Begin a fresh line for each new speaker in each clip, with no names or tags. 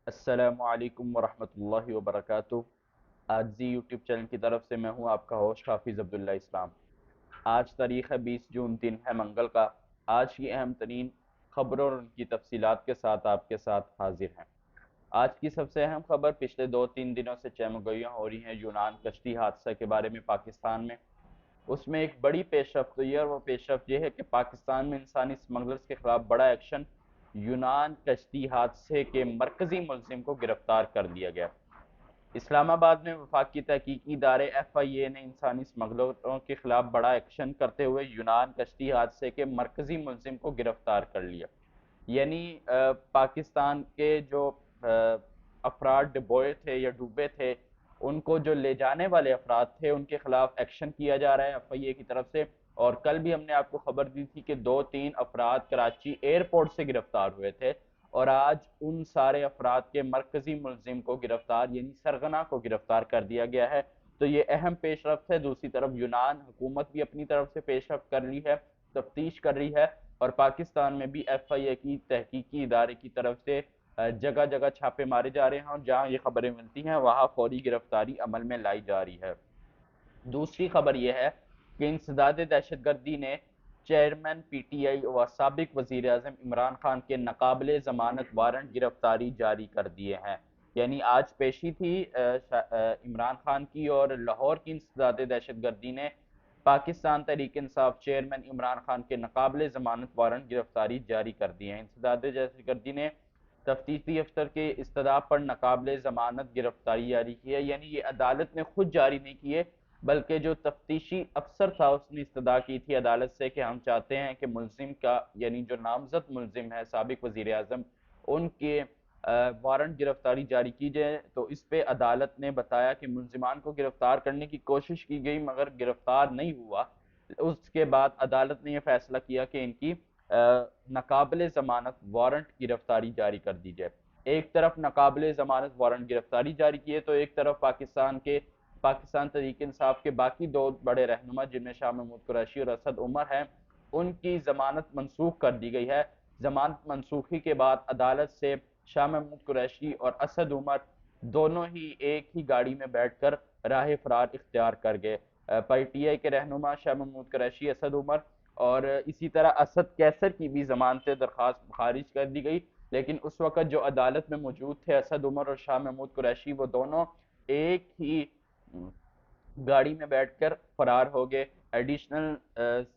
السلام علیکم ورحمۃ اللہ وبرکاتہ۔ آج زی یوٹیوب چینل کی طرف سے میں ہوں آپ کا ہوسٹ حافظ عبداللہ اسلام۔ آج تاریخ ہے 20 جون، دن ہے منگل کا۔ آج کی اہم ترین خبروں اور ان کی تفصیلات کے ساتھ آپ کے ساتھ حاضر ہیں۔ آج کی سب سے اہم خبر پچھلے 2-3 دنوں سے چہمگوئیاں ہو رہی ہیں یونان کشتی حادثہ کے بارے میں پاکستان میں۔ اس میں ایک بڑی پیش رفت ہوئی ہے، اور وہ پیش رفت یہ ہے کہ پاکستان میں انسانی سمگلرز کے خلاف بڑا ایکشن، یونان کشتی حادثے کے مرکزی ملزم کو گرفتار کر لیا گیا۔ اسلام آباد میں وفاقی تحقیقی ادارے ایف آئی اے نے انسانی سمگلروں کے خلاف بڑا ایکشن کرتے ہوئے یونان کشتی حادثے کے مرکزی ملزم کو گرفتار کر لیا۔ یعنی پاکستان کے جو افراد ڈبوئے تھے یا ڈوبے تھے، ان کو جو لے جانے والے افراد تھے ان کے خلاف ایکشن کیا جا رہا ہے ایف آئی اے کی طرف سے۔ اور کل بھی ہم نے آپ کو خبر دی تھی کہ 2-3 افراد کراچی ایئرپورٹ سے گرفتار ہوئے تھے، اور آج ان سارے افراد کے مرکزی ملزم کو گرفتار یعنی سرغنہ کو گرفتار کر دیا گیا ہے۔ تو یہ اہم پیش رفت ہے۔ دوسری طرف یونان حکومت بھی اپنی طرف سے پیش رفت کر رہی ہے، تفتیش کر رہی ہے، اور پاکستان میں بھی ایف آئی اے کی تحقیقی ادارے کی طرف سے جگہ جگہ چھاپے مارے جا رہے ہیں، اور جہاں یہ خبریں ملتی ہیں وہاں فوری گرفتاری عمل میں لائی جا رہی ہے۔ دوسری خبر یہ ہے کہ انسداد دہشت گردی نے چیئرمین پی ٹی آئی و سابق وزیر اعظم عمران خان کے ناقابل ضمانت وارنٹ گرفتاری جاری کر دیے ہیں۔ یعنی آج پیشی تھی عمران خان کی، اور لاہور کی انسداد دہشت گردی نے پاکستان تحریک انصاف چیئرمین عمران خان کے ناقابل ضمانت وارنٹ گرفتاری جاری کر دی ہے۔ انسداد دہشت گردی نے تفتیشی افسر کے استدعا پر ناقابل ضمانت گرفتاری جاری کی ہے، یعنی یہ عدالت نے خود جاری نہیں کیے، بلکہ جو تفتیشی افسر تھا اس نے استدعا کی تھی عدالت سے کہ ہم چاہتے ہیں کہ ملزم کا یعنی جو نامزد ملزم ہے سابق وزیر اعظم، ان کے وارنٹ گرفتاری جاری کی جائے۔ تو اس پہ عدالت نے بتایا کہ ملزمان کو گرفتار کرنے کی کوشش کی گئی مگر گرفتار نہیں ہوا۔ اس کے بعد عدالت نے یہ فیصلہ کیا کہ ان کی ناقابل ضمانت وارنٹ گرفتاری جاری کر دی جائے۔ ایک طرف ناقابل ضمانت وارنٹ گرفتاری جاری کیے، تو ایک طرف پاکستان تحریک انصاف کے باقی دو بڑے رہنما جن میں شاہ محمود قریشی اور اسد عمر ہیں، ان کی ضمانت منسوخ کر دی گئی ہے۔ ضمانت منسوخی کے بعد عدالت سے شاہ محمود قریشی اور اسد عمر دونوں ہی ایک ہی گاڑی میں بیٹھ کر راہ فرار اختیار کر گئے۔ پی ٹی آئی کے رہنما شاہ محمود قریشی، اسد عمر، اور اسی طرح اسد کیسر کی بھی ضمانت درخواست خارج کر دی گئی، لیکن اس وقت جو عدالت میں موجود تھے اسد عمر اور شاہ محمود قریشی، وہ دونوں ایک ہی گاڑی میں بیٹھ کر فرار ہو گئے۔ ایڈیشنل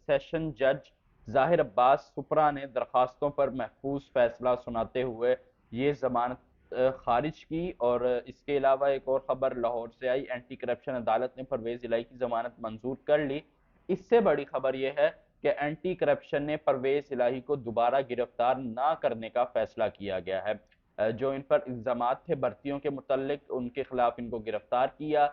سیشن جج ظاہر عباس سپرا نے درخواستوں پر محفوظ فیصلہ سناتے ہوئے یہ ضمانت خارج کی، اور اس کے علاوہ ایک اور خبر لاہور سے آئی، اینٹی کرپشن عدالت نے پرویز الہی کی ضمانت منظور کر لی۔ اس سے بڑی خبر یہ ہے کہ اینٹی کرپشن نے پرویز الہی کو دوبارہ گرفتار نہ کرنے کا فیصلہ کیا گیا ہے۔ جو ان پر الزامات تھے بھرتیوں کے متعلق، ان کے خلاف ان کو گرفتار کیا۔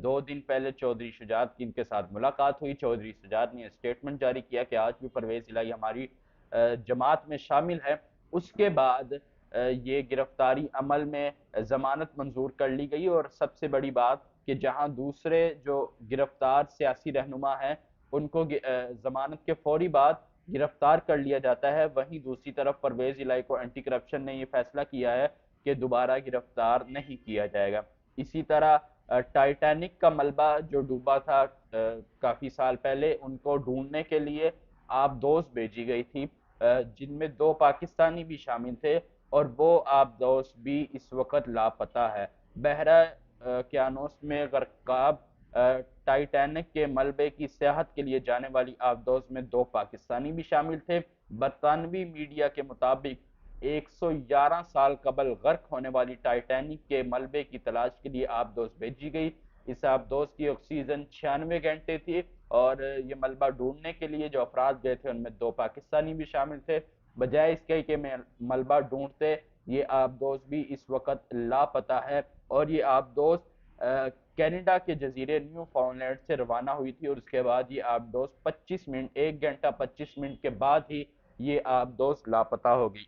2 دن پہلے چودھری شجاعت کی ان کے ساتھ ملاقات ہوئی۔ چودھری شجاعت نے اسٹیٹمنٹ جاری کیا کہ آج بھی پرویز الہی ہماری جماعت میں شامل ہے۔ اس کے بعد یہ گرفتاری عمل میں ضمانت منظور کر لی گئی، اور سب سے بڑی بات کہ جہاں دوسرے جو گرفتار سیاسی رہنما ہیں ان کو ضمانت کے فوری بعد گرفتار کر لیا جاتا ہے، وہیں دوسری طرف پرویز الہی کو اینٹی کرپشن نے یہ فیصلہ کیا ہے کہ دوبارہ گرفتار نہیں کیا جائے گا۔ اسی طرح ٹائٹینک کا ملبہ جو ڈوبا تھا کافی سال پہلے، ان کو ڈھونڈنے کے لیے آبدوز بھیجی گئی تھی، جن میں 2 پاکستانی بھی شامل تھے، اور وہ آبدوز بھی اس وقت لاپتہ ہے۔ بحیرہ کیانوس میں غرقاب ٹائٹینک کے ملبے کی سیاحت کے لیے جانے والی آبدوز میں 2 پاکستانی بھی شامل تھے۔ برطانوی میڈیا کے مطابق 111 سال قبل غرق ہونے والی ٹائٹینک کے ملبے کی تلاش کے لیے آبدوز بھیجی گئی۔ اس آبدوز کی آکسیجن 96 گھنٹے تھی، اور یہ ملبہ ڈھونڈنے کے لیے جو افراد گئے تھے ان میں 2 پاکستانی بھی شامل تھے۔ بجائے اس کے کہ ملبہ ڈھونڈتے، یہ آبدوز بھی اس وقت لاپتہ ہے، اور یہ آبدوز کینیڈا کے جزیرے نیو فاؤنڈ لینڈ سے روانہ ہوئی تھی، اور اس کے بعد یہ آبدوز 1 گھنٹہ 25 منٹ کے بعد ہی یہ آبدوز لاپتہ ہو گئی۔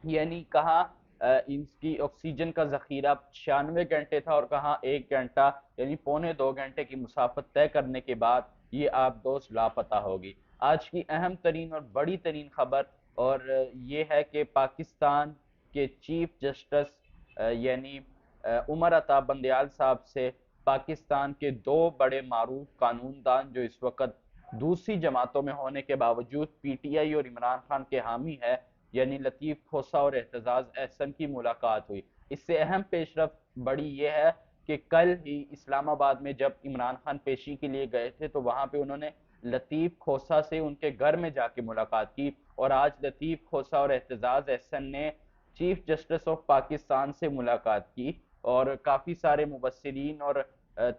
یعنی کہاں ان کی آکسیجن کا ذخیرہ 96 گھنٹے تھا، اور کہاں 1 گھنٹہ یعنی پونے 2 گھنٹے کی مسافت طے کرنے کے بعد یہ آبدوز لاپتہ ہوگی۔ آج کی اہم ترین اور بڑی ترین خبر اور یہ ہے کہ پاکستان کے چیف جسٹس یعنی عمر عطا بندیال صاحب سے پاکستان کے دو بڑے معروف قانون دان جو اس وقت دوسری جماعتوں میں ہونے کے باوجود پی ٹی آئی اور عمران خان کے حامی ہے، یعنی لطیف کھوسہ اور اعتزاز احسن کی ملاقات ہوئی۔ اس سے اہم پیش رفت بڑی یہ ہے کہ کل ہی اسلام آباد میں جب عمران خان پیشی کے لیے گئے تھے تو وہاں پہ انہوں نے لطیف کھوسہ سے ان کے گھر میں جا کے ملاقات کی، اور آج لطیف کھوسہ اور اعتزاز احسن نے چیف جسٹس آف پاکستان سے ملاقات کی، اور کافی سارے مبصرین اور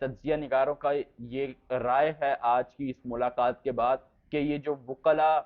تجزیہ نگاروں کا یہ رائے ہے آج کی اس ملاقات کے بعد کہ یہ جو وکلا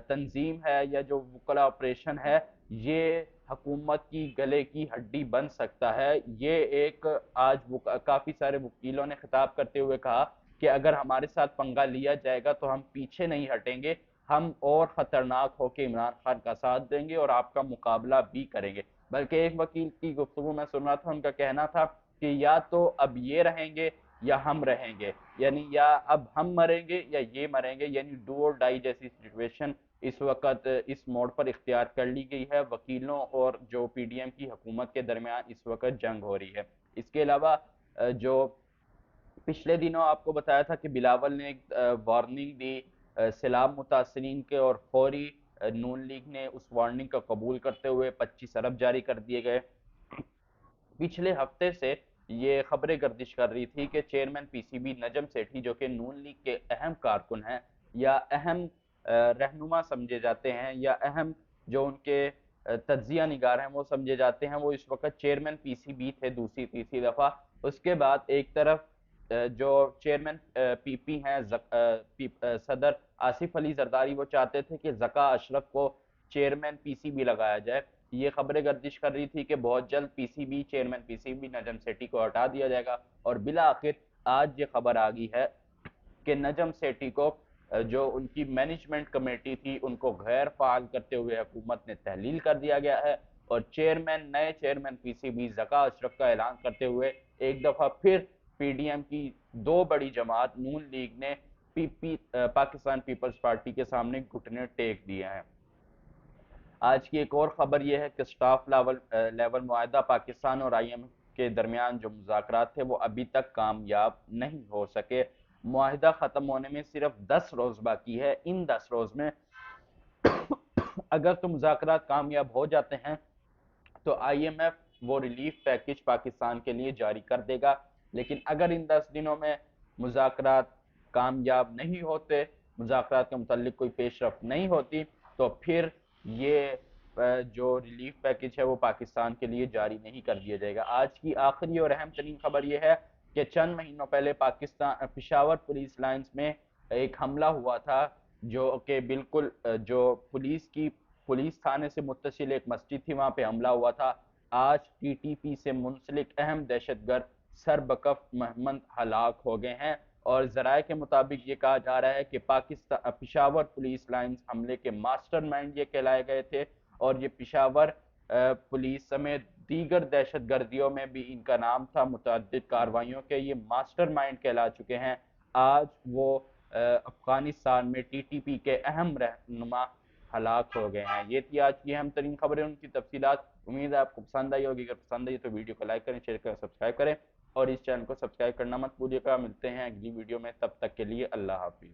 تنظیم ہے یا جو وکلا آپریشن ہے یہ حکومت کی گلے کی ہڈی بن سکتا ہے۔ یہ ایک آج کافی سارے وکیلوں نے خطاب کرتے ہوئے کہا کہ اگر ہمارے ساتھ پنگا لیا جائے گا تو ہم پیچھے نہیں ہٹیں گے، ہم اور خطرناک ہو کے عمران خان کا ساتھ دیں گے اور آپ کا مقابلہ بھی کریں گے۔ بلکہ ایک وکیل کی گفتگو میں سن رہا تھا، ان کا کہنا تھا کہ یا تو اب یہ رہیں گے یا ہم رہیں گے، یعنی یا اب ہم مریں گے یا یہ مریں گے، یعنی ڈو اور ڈائی جیسی سچویشن اس وقت اس موڑ پر اختیار کر لی گئی ہے۔ وکیلوں اور جو پی ڈی ایم کی حکومت کے درمیان اس وقت جنگ ہو رہی ہے۔ اس کے علاوہ جو پچھلے دنوں آپ کو بتایا تھا کہ بلاول نے ایک وارننگ دی سیلاب متاثرین کے، اور فوری نون لیگ نے اس وارننگ کا قبول کرتے ہوئے 25 ارب جاری کر دیے گئے۔ پچھلے ہفتے سے یہ خبریں گردش کر رہی تھی کہ chairman P C B Najam Sethi جو کہ نون لیگ کے اہم کارکن ہیں یا اہم رہنما سمجھے جاتے ہیں یا اہم جو ان کے تجزیہ نگار ہیں وہ سمجھے جاتے ہیں، وہ اس وقت چیئرمین پی سی بی تھے دوسری تیسری دفعہ۔ اس کے بعد ایک طرف جو چیئرمین پی پی ہیں صدر آصف علی زرداری، وہ چاہتے تھے کہ ذکا اشرف کو چیئرمین پی سی بی لگایا جائے۔ یہ خبریں گردش کر رہی تھی کہ بہت جلد P C B chairman P C B Najam Sethi کو ہٹا دیا جائے گا، اور بالآخر آج یہ خبر آ گئی ہے کہ نجم سیٹھی کو جو ان کی مینجمنٹ کمیٹی تھی ان کو غیر فعال کرتے ہوئے حکومت نے تحلیل کر دیا گیا ہے، اور نئے chairman P C B Zaka Ashraf کا اعلان کرتے ہوئے ایک دفعہ پھر پی ڈی ایم کی دو بڑی جماعت نون لیگ نے پاکستان پیپلز پارٹی کے سامنے گھٹنے ٹیک دیے ہیں۔ آج کی ایک اور خبر یہ ہے کہ سٹاف لیول معاہدہ پاکستان اور آئی ایم کے درمیان جو مذاکرات تھے وہ ابھی تک کامیاب نہیں ہو سکے۔ معاہدہ ختم ہونے میں صرف 10 روز باقی ہے۔ ان 10 روز میں اگر تو مذاکرات کامیاب ہو جاتے ہیں تو آئی ایم ایف وہ ریلیف پیکج پاکستان کے لیے جاری کر دے گا، لیکن اگر ان 10 دنوں میں مذاکرات کامیاب نہیں ہوتے، مذاکرات کے متعلق کوئی پیش رفت نہیں ہوتی، تو پھر یہ جو ریلیف پیکج ہے وہ پاکستان کے لیے جاری نہیں کر دیا جائے گا۔ آج کی آخری اور اہم ترین خبر یہ ہے کہ چند مہینوں پہلے پشاور پولیس لائنز میں ایک حملہ ہوا تھا، جو کہ بالکل جو پولیس تھانے سے متصل ایک مسجد تھی، وہاں پہ حملہ ہوا تھا۔ آج ٹی ٹی پی سے منسلک اہم دہشت گرد سربکف محمد ہلاک ہو گئے ہیں، اور ذرائع کے مطابق یہ کہا جا رہا ہے کہ پشاور پولیس لائنز حملے کے ماسٹر مائنڈ یہ کہلائے گئے تھے، اور یہ پشاور پولیس سمیت دیگر دہشت گردیوں میں بھی ان کا نام تھا، متعدد کارروائیوں کے یہ ماسٹر مائنڈ کہلا چکے ہیں۔ آج وہ افغانستان میں ٹی ٹی پی کے اہم رہنما ہلاک ہو گئے ہیں۔ یہ تھی آج کی اہم ترین خبریں، ان کی تفصیلات۔ امید ہے آپ کو پسند آئی ہوگی، اگر پسند آئی تو ویڈیو کو لائک کریں، شیئر کریں، سبسکرائب کریں، اور اس چینل کو سبسکرائب کرنا مت بھولیے گا۔ ملتے ہیں اگلی ویڈیو میں، تب تک کے لیے اللہ حافظ۔